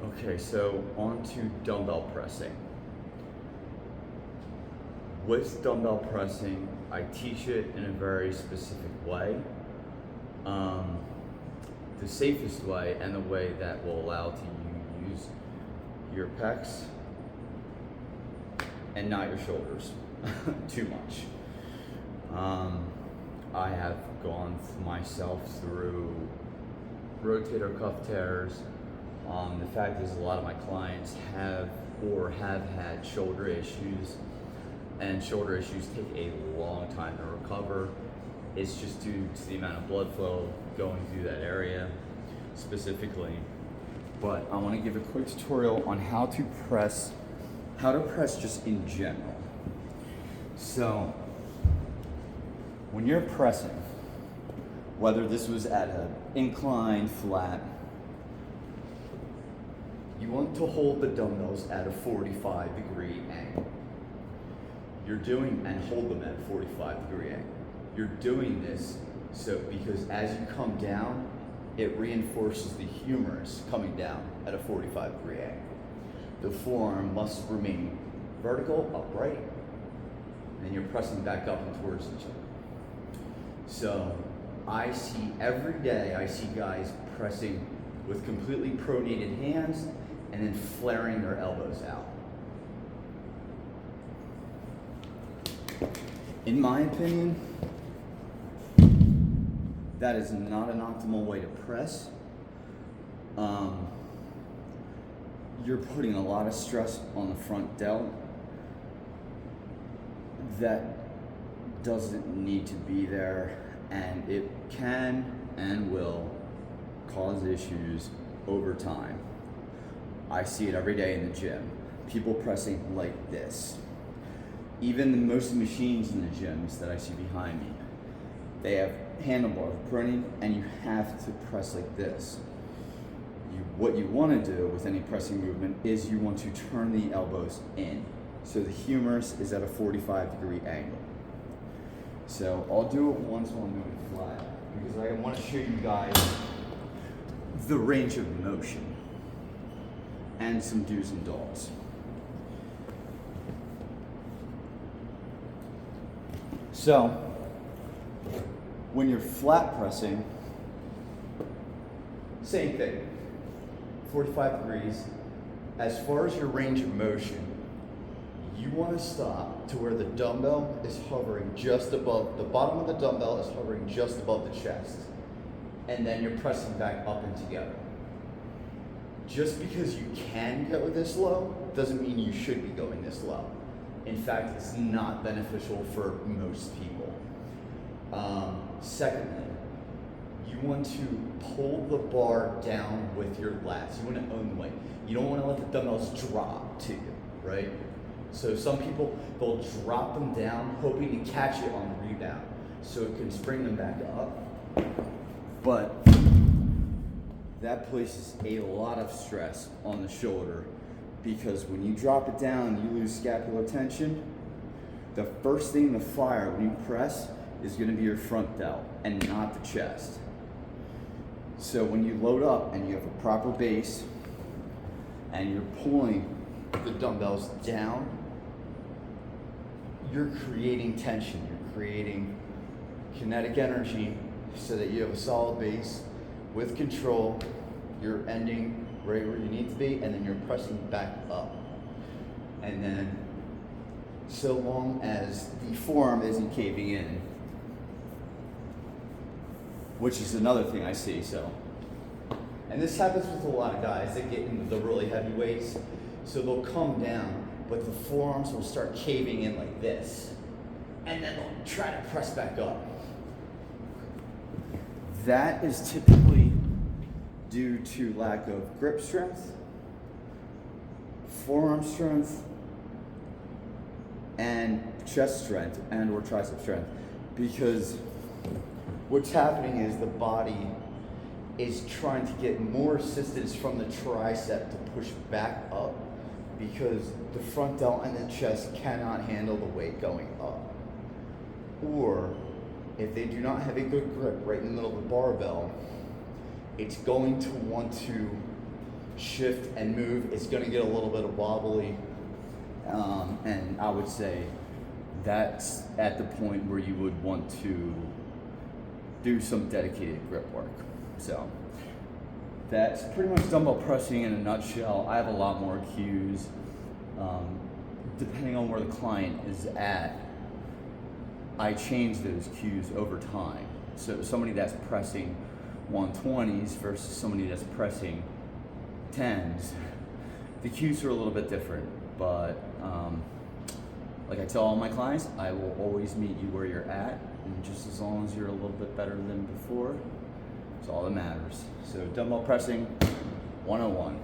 Okay, so on to dumbbell pressing. With dumbbell pressing, I teach it in a very specific way. The safest way and the way that will allow you use your pecs and not your shoulders too much. I have gone myself through rotator cuff tears. The fact is, a lot of my clients have had shoulder issues, and shoulder issues take a long time to recover. It's just due to the amount of blood flow going through that area specifically. But I want to give a quick tutorial on how to press just in general. So when you're pressing, whether this was at an incline, flat, you want to hold the dumbbells at a 45-degree angle. And hold them at a 45-degree angle. You're doing this because as you come down, it reinforces the humerus coming down at a 45-degree angle. The forearm must remain vertical, upright, and you're pressing back up and towards each other. So every day I see guys pressing with completely pronated hands and then flaring their elbows out. In my opinion, that is not an optimal way to press. You're putting a lot of stress on the front delt that doesn't need to be there, and it can and will cause issues over time. I see it every day in the gym. People pressing like this. Even most machines in the gyms that I see behind me, they have handlebars printing, and you have to press like this. What you want to do with any pressing movement is you want to turn the elbows in, so the humerus is at a 45-degree angle. So I'll do it once while I'm moving flat, because I want to show you guys the range of motion and some do's and don'ts. So when you're flat pressing, same thing, 45 degrees. As far as your range of motion, you want to stop to where the dumbbell is hovering just above, the bottom of the dumbbell is hovering just above the chest. And then you're pressing back up and together. Just because you can go this low doesn't mean you should be going this low. In fact, it's not beneficial for most people. Secondly, you want to pull the bar down with your lats. You want to own the weight. You don't want to let the dumbbells drop to you, right? So some people, they'll drop them down hoping to catch it on the rebound so it can spring them back up. But that places a lot of stress on the shoulder, because when you drop it down, you lose scapular tension. The first thing to fire when you press is going to be your front delt and not the chest. So when you load up and you have a proper base and you're pulling the dumbbells down, you're creating tension, you're creating kinetic energy so that you have a solid base with control. You're ending right where you need to be, and then you're pressing back up. And then so long as the forearm isn't caving in, which is another thing I see. And this happens with a lot of guys that get into the really heavy weights. So they'll come down, but the forearms will start caving in like this, and then they'll try to press back up. That is typically due to lack of grip strength, forearm strength, and chest strength and or tricep strength, because what's happening is the body is trying to get more assistance from the tricep to push back up, because the front delt and the chest cannot handle the weight going up. Or if they do not have a good grip right in the middle of the barbell, it's going to want to shift and move, it's gonna get a little bit of wobbly. And I would say that's at the point where you would want to do some dedicated grip work. So that's pretty much dumbbell pressing in a nutshell. I have a lot more cues. Depending on where the client is at, I change those cues over time. So somebody that's pressing 120s versus somebody that's pressing 10s, the cues are a little bit different. But like I tell all my clients, I will always meet you where you're at, and just as long as you're a little bit better than before, it's all that matters. So dumbbell pressing 101.